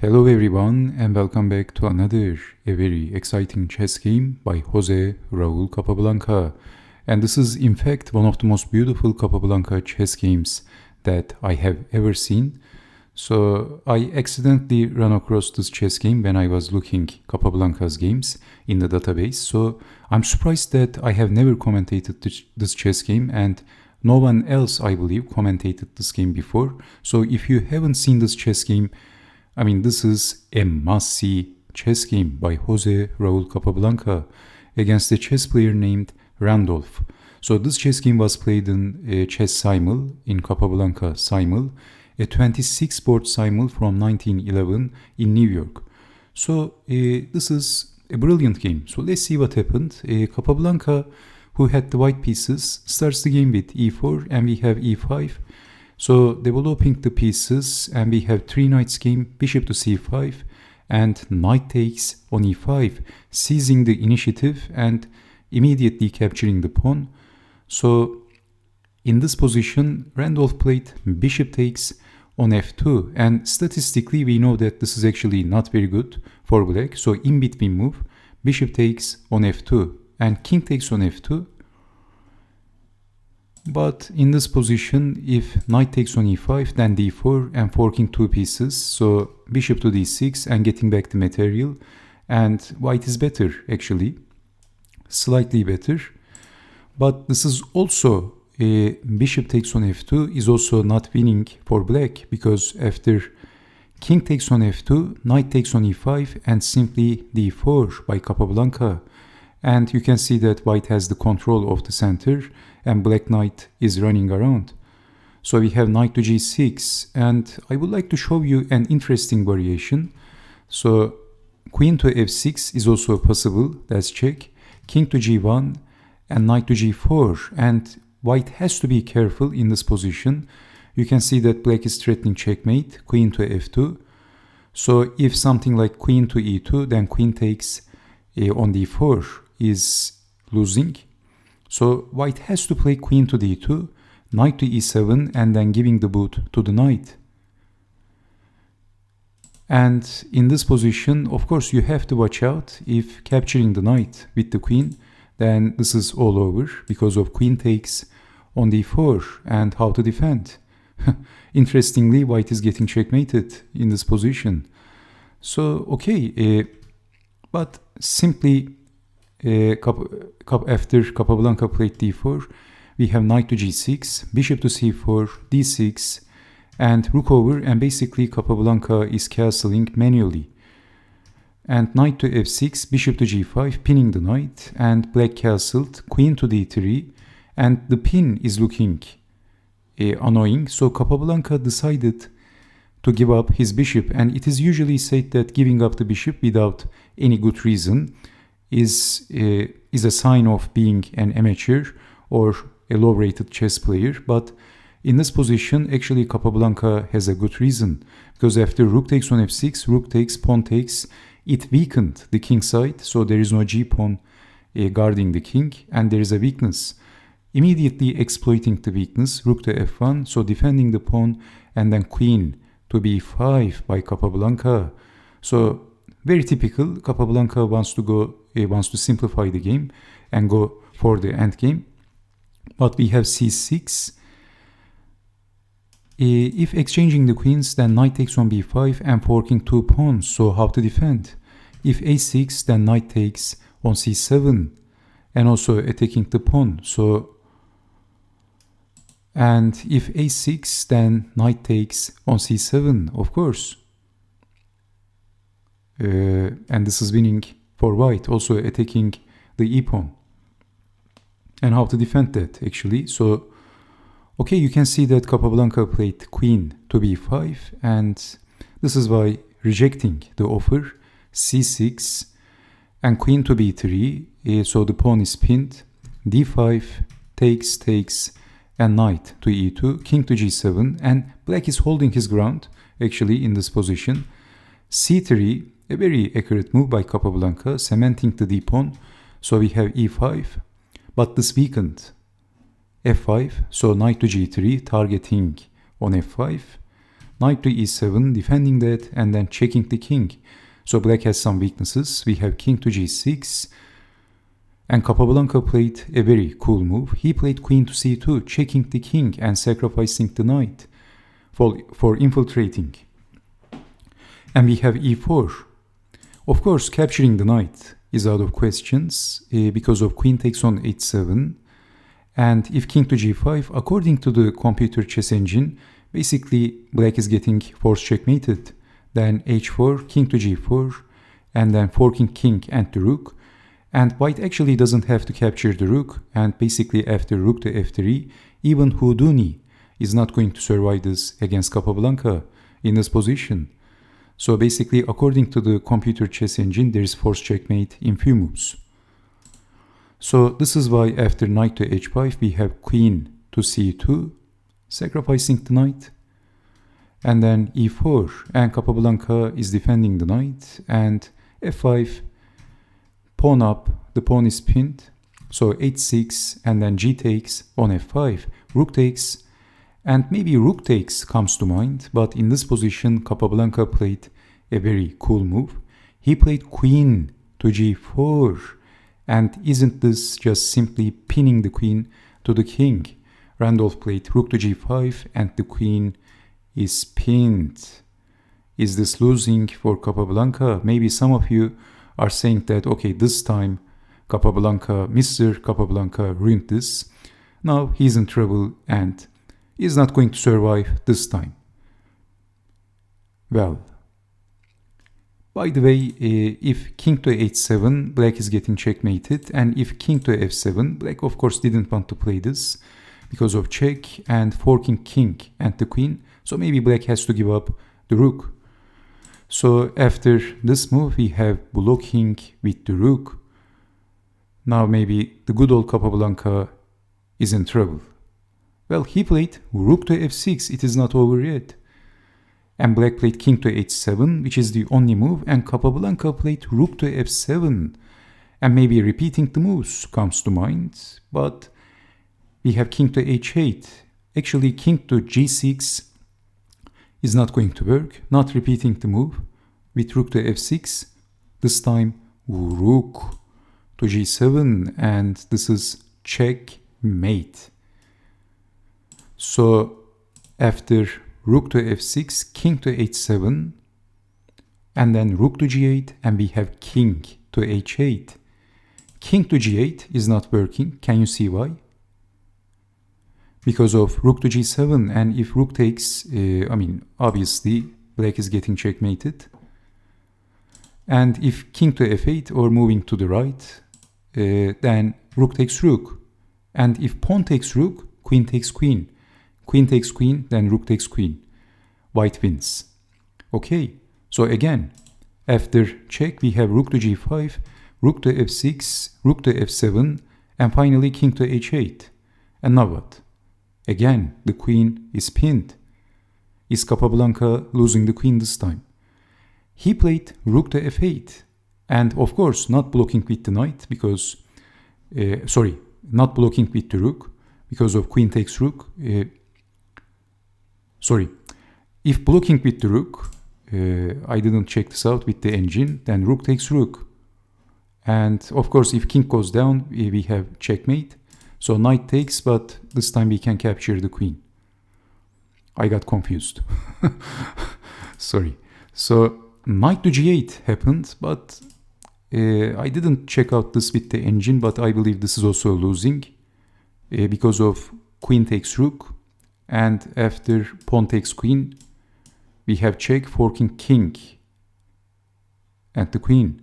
Hello everyone and welcome back to another very exciting chess game by Raul Capablanca. And this is in fact one of the most beautiful Capablanca chess games that I have ever seen. So I accidentally ran across this chess game when I was looking Capablanca's games in the database. So I'm surprised that I have never commentated this chess game, and no one else, I believe, commentated this game before. So if you haven't seen this chess game, this is a must-see chess game by Raul Capablanca against a chess player named Randolph. So this chess game was played in Chess Simul, in Capablanca Simul, a 26-board Simul from 1911 in New York. So this is a brilliant game. So let's see what happened. Capablanca, who had the white pieces, starts the game with e4 and we have e5. So developing the pieces, and we have 3 knights game, bishop to c5 and knight takes on e5, seizing the initiative and immediately capturing the pawn. So in this position, Randolph played bishop takes on f2, and statistically we know that this is actually not very good for black. So in between move, bishop takes on f2 and king takes on f2. But in this position, if knight takes on e5, then d4 and forking 2 pieces, so bishop to d6 and getting back the material, and white is better actually, slightly better. But this is also a bishop takes on f2 is also not winning for black, because after king takes on f2, knight takes on e5 and simply d4 by Capablanca. And you can see that white has the control of the center and black knight is running around. So we have knight to g6, and I would like to show you an interesting variation. So queen to f6 is also possible, that's check, king to g1 and knight to g4, and white has to be careful in this position. You can see that black is threatening checkmate, queen to f2. So if something like queen to e2, then queen takes on d4 is losing. So white has to play queen to d2, knight to e7, and then giving the boot to the knight. And in this position, of course, you have to watch out. If capturing the knight with the queen, then this is all over because of queen takes on d4 and how to defend. Interestingly, white is getting checkmated in this position. So, okay, but simply after Capablanca played d4, we have knight to g6, bishop to c4, d6, and rook over, and basically Capablanca is castling manually. And knight to f6, bishop to g5, pinning the knight, and black castled, queen to d3, and the pin is looking annoying, so Capablanca decided to give up his bishop, and it is usually said that giving up the bishop without any good reason is a sign of being an amateur or a low-rated chess player. But in this position, actually Capablanca has a good reason, because after rook takes on f6, rook takes, pawn takes, it weakened the king side, so there is no g-pawn guarding the king, and there is a weakness. Immediately exploiting the weakness, rook to f1, so defending the pawn, and then queen to b5 by Capablanca. So very typical. Capablanca wants to simplify the game and go for the endgame. But we have c6. If exchanging the queens, then knight takes on b5 and forking 2 pawns. So how to defend? If a6, then knight takes on c7 and also attacking the pawn. So, and if a6, then knight takes on c7, of course. And this is winning for white, also attacking the e-pawn. And how to defend that actually. So, okay, you can see that Capablanca played queen to b5, and this is why rejecting the offer, c6, and queen to b3, so the pawn is pinned, d5, takes, and knight to e2, king to g7, and black is holding his ground actually in this position. c3, a very accurate move by Capablanca, cementing the d-pawn. So we have e5, but this weakened f5, so knight to g3, targeting on f5. knight to e7, defending that, and then checking the king. So black has some weaknesses. We have king to g6, and Capablanca played a very cool move. He played queen to c2, checking the king and sacrificing the knight for infiltrating. And we have e4. Of course, capturing the knight is out of questions because of queen takes on h7. And if king to g5, according to the computer chess engine, basically black is getting force checkmated. Then h4, king to g4, and then forking king and the rook. And white actually doesn't have to capture the rook, and basically after rook to f3, even Houdini is not going to survive this against Capablanca in this position. So basically, according to the computer chess engine, there is force checkmate in few moves. So this is why after knight to h5, we have queen to c2, sacrificing the knight, and then e4, and Capablanca is defending the knight, and f5, pawn up, the pawn is pinned, so h6, and then g takes on f5, rook takes, and maybe rook takes comes to mind, but in this position, Capablanca played a very cool move. He played queen to g4, and isn't this just simply pinning the queen to the king? Randolph played rook to g5, and the queen is pinned. Is this losing for Capablanca? Maybe some of you are saying that, okay, this time Capablanca, Mr. Capablanca ruined this. Now he's in trouble and is not going to survive this time. Well, by the way, if king to h7, black is getting checkmated, and if king to f7, black of course didn't want to play this because of check and forking king and the queen, so maybe black has to give up the rook. So after this move, we have blocking with the rook. Now maybe the good old Capablanca is in trouble. Well, he played rook to f6, it is not over yet. And black played king to h7, which is the only move, and Capablanca played rook to f7. And maybe repeating the moves comes to mind, but we have king to h8. Actually, king to g6 is not going to work, not repeating the move with rook to f6. This time rook to g7, and this is checkmate. So after rook to f6, king to h7, and then rook to g8, and we have king to h8. King to g8 is not working. Can you see why? Because of rook to g7, and if rook takes, obviously black is getting checkmated. And if king to f8 or moving to the right, then rook takes rook. And if pawn takes rook, queen takes queen. Queen takes queen, then rook takes queen. White wins. Okay, so again, after check, we have rook to g5, rook to f6, rook to f7, and finally king to h8. And now what? Again, the queen is pinned. Is Capablanca losing the queen this time? He played rook to f8. And of course, not blocking with the knight because, not blocking with the rook because of queen takes rook. If blocking with the rook, I didn't check this out with the engine, then rook takes rook. And of course, if king goes down, we have checkmate. So knight takes, but this time we can capture the queen. I got confused. Sorry. So knight to g8 happened, but I didn't check out this with the engine, but I believe this is also losing because of queen takes rook. And after pawn takes queen, we have check, forking king and the queen.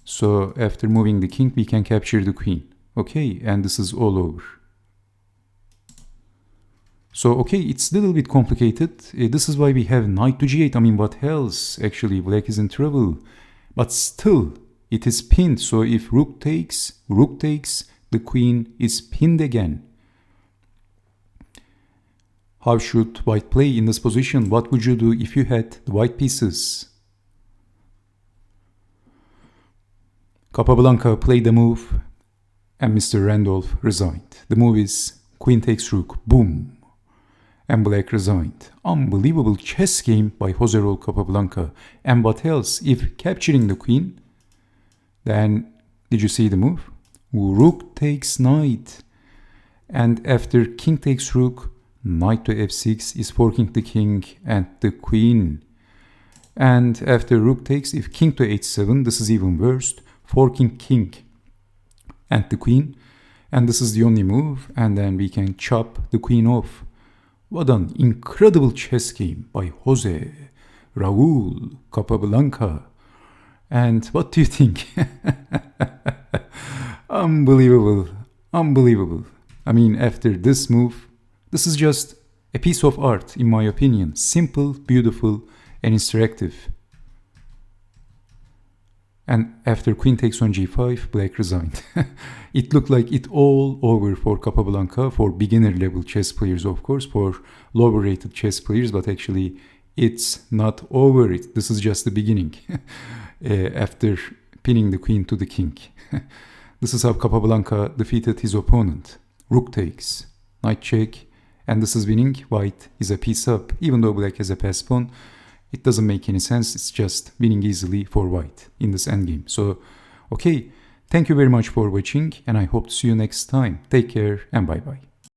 So after moving the king, we can capture the queen. Okay, and this is all over. So, okay, it's a little bit complicated. This is why we have knight to g8. I mean, what else? Actually, black is in trouble. But still, it is pinned. So if rook takes, the queen is pinned again. How should white play in this position? What would you do if you had the white pieces? Capablanca played the move, and Mr. Randolph resigned. The move is queen takes rook, boom. and black resigned. Unbelievable chess game by Jose Raul Capablanca. And what else? If capturing the queen, then did you see the move? Rook takes knight. And after king takes rook, knight to f6 is forking the king and the queen. And after rook takes, if king to h7, this is even worse, forking king and the queen. And this is the only move, and then we can chop the queen off. What an incredible chess game by Jose Raul Capablanca. And what do you think? Unbelievable, unbelievable. I mean, after this move, this is just a piece of art, in my opinion. Simple, beautiful, and instructive. And after queen takes on g5, black resigned. It looked like it all over for Capablanca, for beginner level chess players, of course, for lower rated chess players, but actually it's not over. This is just the beginning. After pinning the queen to the king. This is how Capablanca defeated his opponent. Rook takes, knight check, and this is winning. White is a piece up, even though black has a pass pawn. It doesn't make any sense. It's just winning easily for white in this endgame. So, okay, thank you very much for watching, and I hope to see you next time. Take care and bye-bye.